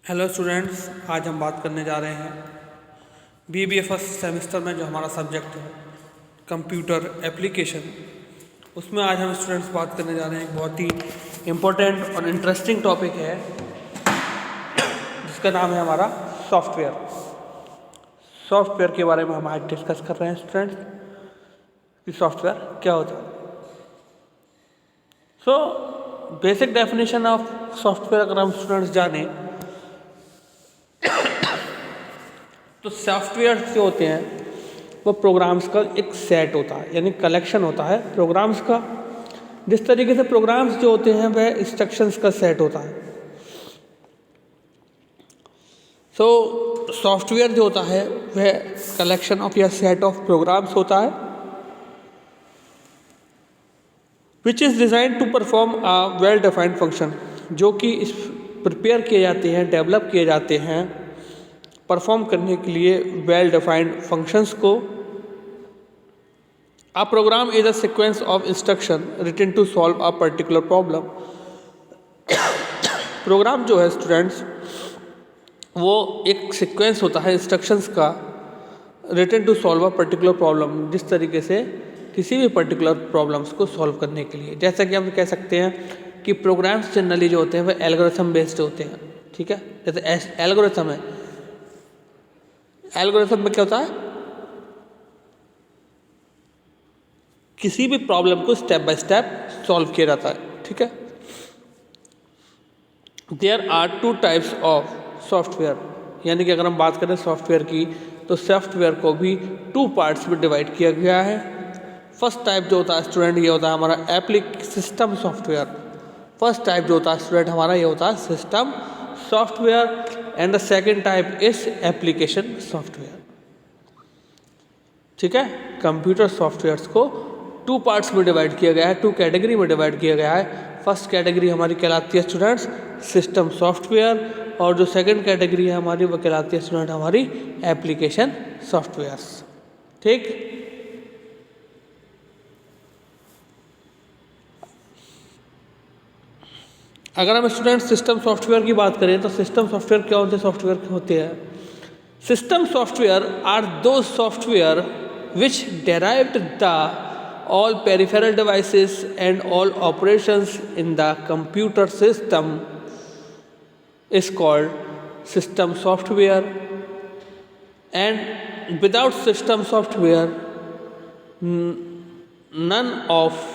Hello students, आज हम बात करने जा रहे हैं बीबीए फर्स्ट सेमेस्टर में जो हमारा सब्जेक्ट है कंप्यूटर एप्लीकेशन। उसमें आज हम स्टूडेंट्स बात करने जा रहे हैं एक बहुत ही इम्पोर्टेंट और इंटरेस्टिंग टॉपिक है जिसका नाम है हमारा सॉफ्टवेयर। सॉफ्टवेयर के बारे में हम आज डिस्कस कर रहे हैं स्टूडेंट्स कि सॉफ्टवेयर क्या होता है। बेसिक डेफिनेशन ऑफ सॉफ्टवेयर अगर हम स्टूडेंट्स जाने तो सॉफ्टवेयर जो होते हैं वो प्रोग्राम्स का एक सेट होता है, यानी कलेक्शन होता है प्रोग्राम्स का। जिस तरीके से प्रोग्राम्स जो होते हैं वह इंस्ट्रक्शंस का सेट होता है। सॉफ्टवेयर जो होता है वह कलेक्शन ऑफ या सेट ऑफ प्रोग्राम्स होता है which is design to perform a well defined function, जो कि इस प्रिपेयर किए जाते हैं, डेवलप किए जाते हैं परफॉर्म करने के लिए वेल डिफाइंड फंक्शंस को। A program is a sequence of instruction written to solve a particular problem. Program जो है स्टूडेंट्स वो एक सीक्वेंस होता है इंस्ट्रक्शंस का written to solve a particular problem, जिस तरीके से किसी भी पर्टिकुलर प्रॉब्लम्स को सॉल्व करने के लिए। जैसा कि हम कह सकते हैं कि प्रोग्राम्स जनरली जो होते हैं वह एल्गोरिथम बेस्ड होते हैं, ठीक है। जैसे एल्गोरिथम है, एल्गोरिथम में क्या होता है, किसी भी प्रॉब्लम को स्टेप बाय स्टेप सॉल्व किया जाता है, ठीक है। There are two types of software, यानी कि अगर हम बात करें सॉफ्टवेयर की तो सॉफ्टवेयर को भी टू पार्ट्स में डिवाइड किया गया है। फर्स्ट टाइप जो होता है स्टूडेंट ये होता है हमारा सिस्टम सॉफ्टवेयर। फर्स्ट टाइप जो होता है स्टूडेंट हमारा ये होता है system software and the second type is application software, ठीक है। कंप्यूटर सॉफ्टवेयर्स को टू पार्ट्स में डिवाइड किया गया है, टू कैटेगरी में डिवाइड किया गया है। फर्स्ट कैटेगरी हमारी कहलाती है स्टूडेंट्स सिस्टम सॉफ्टवेयर, और जो सेकंड कैटेगरी है हमारी वो कहलाती है स्टूडेंट हमारी एप्लीकेशन सॉफ्टवेयर्स, ठीक। अगर हम स्टूडेंट सिस्टम सॉफ्टवेयर की बात करें तो सिस्टम सॉफ्टवेयर क्या होते हैं, सॉफ्टवेयर होते हैं सिस्टम सॉफ्टवेयर आर दो software which derived the all peripheral devices and all operations in the computer system is called system software, and without system software none of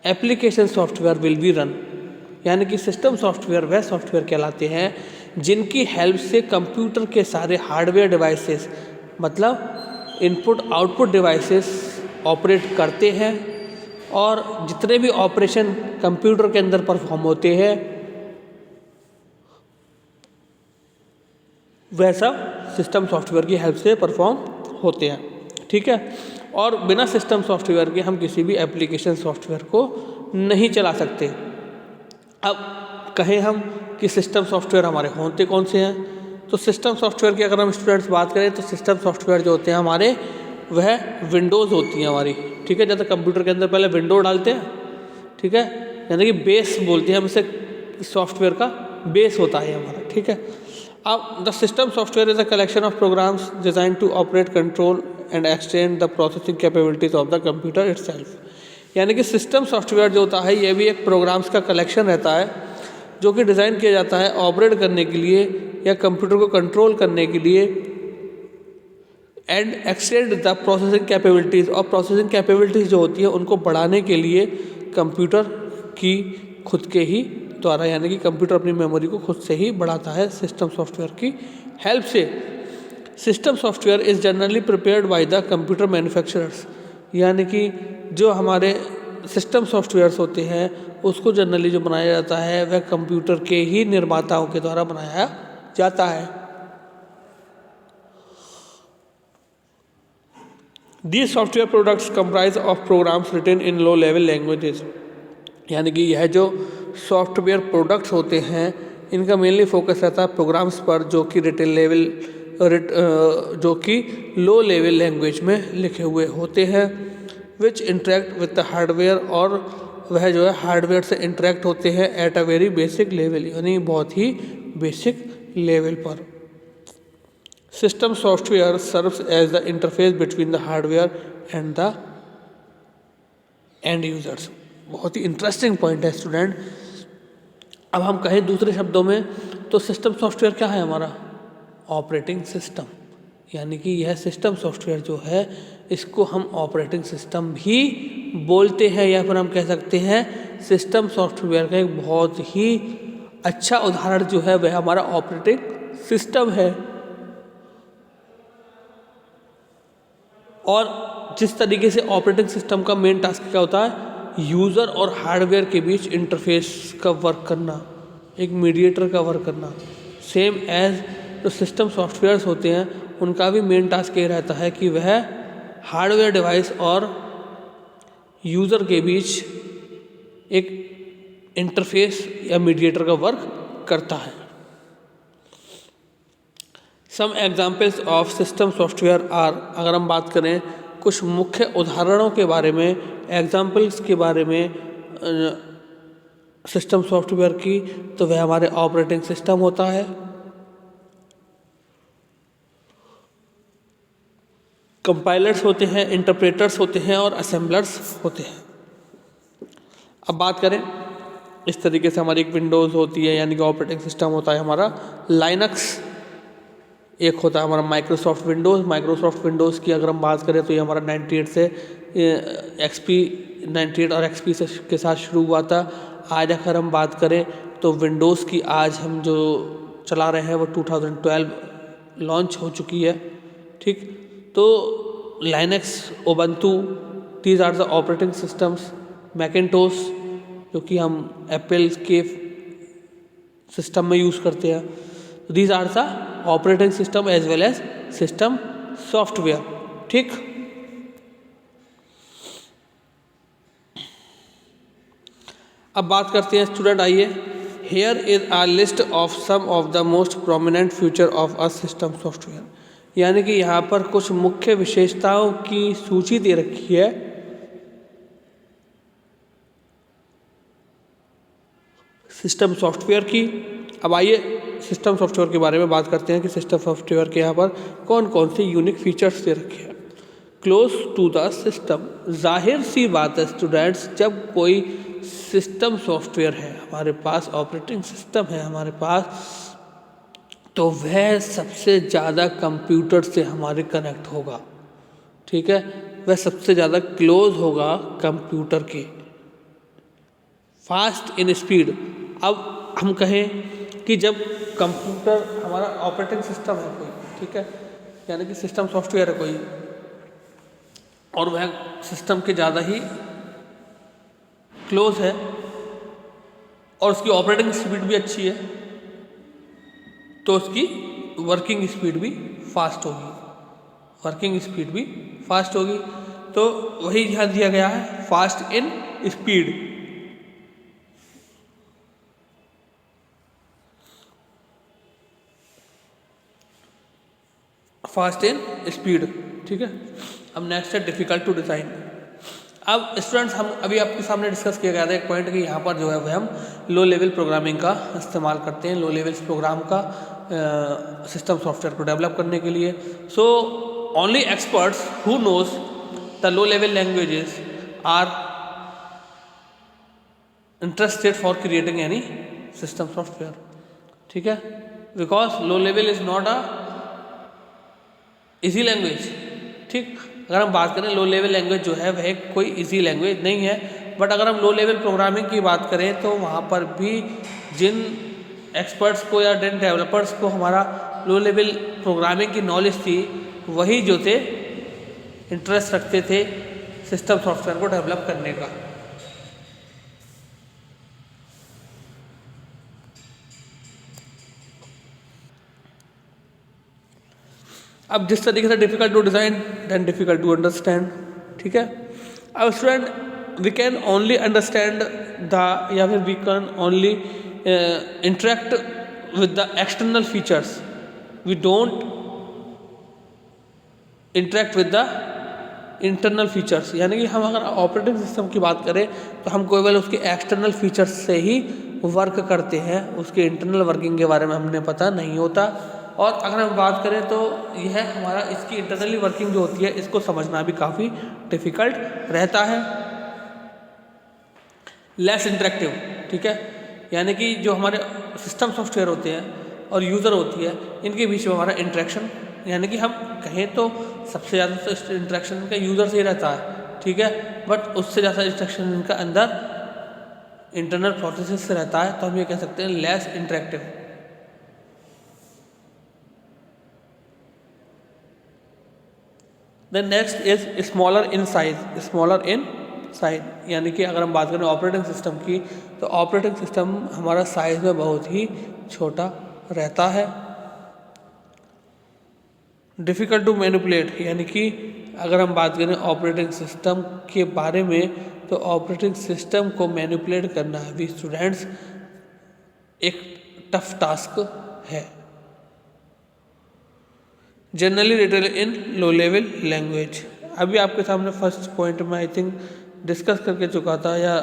application software will be run। यानी कि system software वह software कहलाते हैं जिनकी help से computer के सारे hardware devices, मतलब इनपुट आउटपुट डिवाइसेस ऑपरेट करते हैं, और जितने भी ऑपरेशन कंप्यूटर के अंदर परफॉर्म होते हैं वह सब सिस्टम सॉफ्टवेयर की हेल्प से परफॉर्म होते हैं, ठीक है। और बिना सिस्टम सॉफ्टवेयर के हम किसी भी एप्लीकेशन सॉफ्टवेयर को नहीं चला सकते। अब कहें हम कि सिस्टम सॉफ्टवेयर हमारे होते कौन से हैं, तो सिस्टम सॉफ्टवेयर की अगर हम स्टूडेंट्स बात करें तो सिस्टम सॉफ्टवेयर जो होते हैं हमारे वह विंडोज़ होती हैं हमारी, ठीक है। जैसे कंप्यूटर के अंदर पहले विंडो डालते हैं, ठीक है, यानी कि बेस बोलते हैं हम इसे, सॉफ्टवेयर का बेस होता है हमारा, ठीक है। अब the system software is a collection of programs design to operate control and extend the processing capabilities of the computer itself. यानी कि सिस्टम सॉफ्टवेयर जो होता है ये भी एक प्रोग्राम्स का कलेक्शन रहता है जो कि डिज़ाइन किया जाता है ऑपरेट करने के लिए या कंप्यूटर को कंट्रोल करने के लिए, and extend the processing capabilities, और प्रोसेसिंग कैपेबिलिटीज़ जो होती है उनको बढ़ाने के लिए कंप्यूटर की खुद के ही द्वारा, यानी कि कंप्यूटर अपनी मेमोरी को खुद से ही बढ़ाता है सिस्टम सॉफ्टवेयर की हेल्प से। System software is generally prepared by the computer manufacturers, यानी कि जो हमारे सिस्टम सॉफ्टवेयर्स होते हैं उसको जनरली जो बनाया जाता है वह कंप्यूटर के ही निर्माताओं के द्वारा बनाया जाता है। These software products comprise of programs written in low level languages, यानी कि यह जो सॉफ्टवेयर प्रोडक्ट्स होते हैं इनका मेनली फोकस रहता है प्रोग्राम्स पर जो कि रिटन लेवल जो कि लो लेवल लैंग्वेज में लिखे हुए होते हैं, which interact with the hardware, और वह जो है हार्डवेयर से इंटरेक्ट होते हैं at a very basic level, यानी बहुत ही बेसिक लेवल पर। System software serves as the interface between the hardware and the end users. बहुत ही इंटरेस्टिंग पॉइंट है स्टूडेंट। अब हम कहें दूसरे शब्दों में तो सिस्टम सॉफ्टवेयर क्या है हमारा? Operating system. यानी कि यह सिस्टम सॉफ्टवेयर जो है इसको हम ऑपरेटिंग सिस्टम भी बोलते हैं, या फिर हम कह सकते हैं सिस्टम सॉफ्टवेयर का एक बहुत ही अच्छा उदाहरण जो है वह हमारा ऑपरेटिंग सिस्टम है। और जिस तरीके से ऑपरेटिंग सिस्टम का मेन टास्क क्या होता है? यूज़र और हार्डवेयर के बीच इंटरफेस का वर्क करना, एक मीडिएटर का वर्क करना। सेम एज जो सिस्टम सॉफ्टवेयर्स होते हैं उनका भी मेन टास्क ये रहता है कि वह हार्डवेयर डिवाइस और यूज़र के बीच एक इंटरफेस या मीडिएटर का वर्क करता है। Some examples of system software are, अगर हम बात करें कुछ मुख्य उदाहरणों के बारे में, एग्जाम्पल्स के बारे में सिस्टम सॉफ्टवेयर की, तो वह हमारे ऑपरेटिंग सिस्टम होता है, कंपाइलर्स होते हैं, इंटरप्रेटर्स होते हैं और असेंबलर्स होते हैं। अब बात करें इस तरीके से हमारी एक विंडोज़ होती है, यानी कि ऑपरेटिंग सिस्टम होता है हमारा लाइनक्स, एक होता है हमारा माइक्रोसॉफ्ट विंडोज़। माइक्रोसॉफ्ट विंडोज़ की अगर हम बात करें तो ये हमारा 98 से XP 98 और XP से के साथ शुरू हुआ था। आज अगर हम बात करें तो विंडोज़ की आज हम जो चला रहे हैं वो 2012 लॉन्च हो चुकी है। ठीक, तो Linux, Ubuntu, these are the operating systems. Macintosh जो कि हम एप्पल के सिस्टम में यूज़ करते हैं। These are the operating system as well as system software. ठीक, अब बात करते हैं स्टूडेंट, आइए। Here is a list of some of the most prominent feature of a system software. यानी कि यहाँ पर कुछ मुख्य विशेषताओं की सूची दे रखी है सिस्टम सॉफ्टवेयर की। अब आइए सिस्टम सॉफ्टवेयर के बारे में बात करते हैं कि सिस्टम सॉफ्टवेयर के यहाँ पर कौन कौन से यूनिक फीचर्स दे रखे हैं। क्लोज टू द सिस्टम, जाहिर सी बात है स्टूडेंट्स, जब कोई सिस्टम सॉफ्टवेयर है हमारे पास, ऑपरेटिंग सिस्टम है हमारे पास, तो वह सबसे ज़्यादा कंप्यूटर से हमारे कनेक्ट होगा। ठीक है, वह सबसे ज़्यादा क्लोज होगा कंप्यूटर के, फास्ट इन स्पीड। अब हम कहें कि जब कंप्यूटर हमारा ऑपरेटिंग सिस्टम है कोई, ठीक है, यानी कि सिस्टम सॉफ्टवेयर है कोई, और वह सिस्टम के ज़्यादा ही क्लोज है और उसकी ऑपरेटिंग स्पीड भी अच्छी है, तो उसकी वर्किंग स्पीड भी फास्ट होगी, वर्किंग स्पीड भी फास्ट होगी। तो वही यहाँ दिया गया है, fast in speed. Fast in speed. ठीक है, अब नेक्स्ट है डिफ़िकल्ट टू डिज़ाइन। अब स्टूडेंट्स, हम अभी आपके सामने डिस्कस किया गया था एक पॉइंट कि यहाँ पर जो है वह हम लो लेवल प्रोग्रामिंग का इस्तेमाल करते हैं, लो लेवल प्रोग्राम का सिस्टम सॉफ्टवेयर को डेवलप करने के लिए। So only experts who knows the low level languages are interested for creating any system software. ठीक है, because low level is not a easy language. ठीक, अगर हम बात करें लो लेवल लैंग्वेज जो है वह कोई इजी लैंग्वेज नहीं है, बट अगर हम लो लेवल प्रोग्रामिंग की बात करें तो वहाँ पर भी जिन एक्सपर्ट्स को या जिन डेवलपर्स को हमारा लो लेवल प्रोग्रामिंग की नॉलेज थी, वही जो थे इंटरेस्ट रखते थे सिस्टम सॉफ्टवेयर को डेवलप करने का। अब जिस तरीके से difficult to design then difficult to understand. ठीक है, अब student we can only understand the, या फिर we can only interact with the external features, we don't interact with the internal features. यानी कि हम अगर ऑपरेटिंग सिस्टम की बात करें तो हम केवल उसके एक्सटर्नल फीचर्स से ही वर्क करते हैं उसके इंटरनल वर्किंग के बारे में हमने पता नहीं होता। और अगर हम बात करें तो यह हमारा इसकी इंटरनली वर्किंग जो होती है इसको समझना भी काफ़ी डिफ़िकल्ट रहता है। लेस इंटरेक्टिव, ठीक है, यानी कि जो हमारे सिस्टम सॉफ्टवेयर होते हैं और यूज़र होती है इनके बीच में हमारा इंटरेक्शन, यानी कि हम कहें तो सबसे ज़्यादा तो इंटरेक्शन इनका यूज़र से ही रहता है, ठीक है, बट उससे ज़्यादा इंटरेक्शन इनका अंदर इंटरनल प्रोसेसेस से रहता है, तो हम ये कह सकते हैं less interactive. Then next is smaller in size, smaller in size, यानी कि अगर हम बात करें ऑपरेटिंग सिस्टम की तो ऑपरेटिंग सिस्टम हमारा साइज में बहुत ही छोटा रहता है। डिफ़िकल्ट टू मैनिपुलेट, यानी कि अगर हम बात करें ऑपरेटिंग सिस्टम के बारे में तो ऑपरेटिंग सिस्टम को मैनिपुलेट करना भी स्टूडेंट्स एक टफ टास्क है। जनरली रिटेल इन लो लेवल लैंग्वेज, अभी आपके सामने फर्स्ट पॉइंट में आई थिंक डिस्कस करके चुका था, या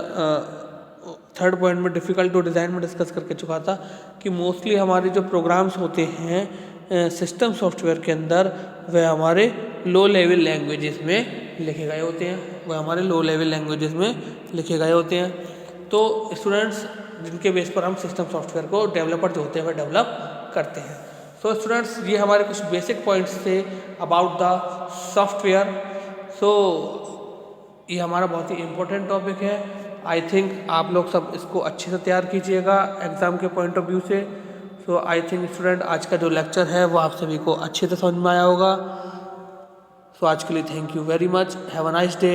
थर्ड पॉइंट में डिफ़िकल्ट टू डिज़ाइन में डिस्कस करके चुका था कि मोस्टली हमारे जो प्रोग्राम्स होते हैं सिस्टम सॉफ्टवेयर के अंदर वह हमारे लो लेवल लैंग्वेजेस में लिखे गए होते हैं, वह हमारे लो लेवल लैंग्वेजेस में लिखे गए होते हैं। तो स्टूडेंट्स जिनके बेस पर हम सिस्टम सॉफ्टवेयर को डेवलपर जो होते हैं वह डेवलप करते हैं। सो स्टूडेंट्स ये हमारे कुछ बेसिक पॉइंट्स थे अबाउट द सॉफ्टवेयर। सो ये हमारा बहुत ही इम्पोर्टेंट टॉपिक है। आई थिंक आप लोग सब इसको अच्छे से तैयार कीजिएगा एग्ज़ाम के पॉइंट ऑफ व्यू से। सो आई थिंक स्टूडेंट आज का जो लेक्चर है वो आप सभी को अच्छे से समझ में आया होगा। सो आज के लिए thank you very much, have a nice day.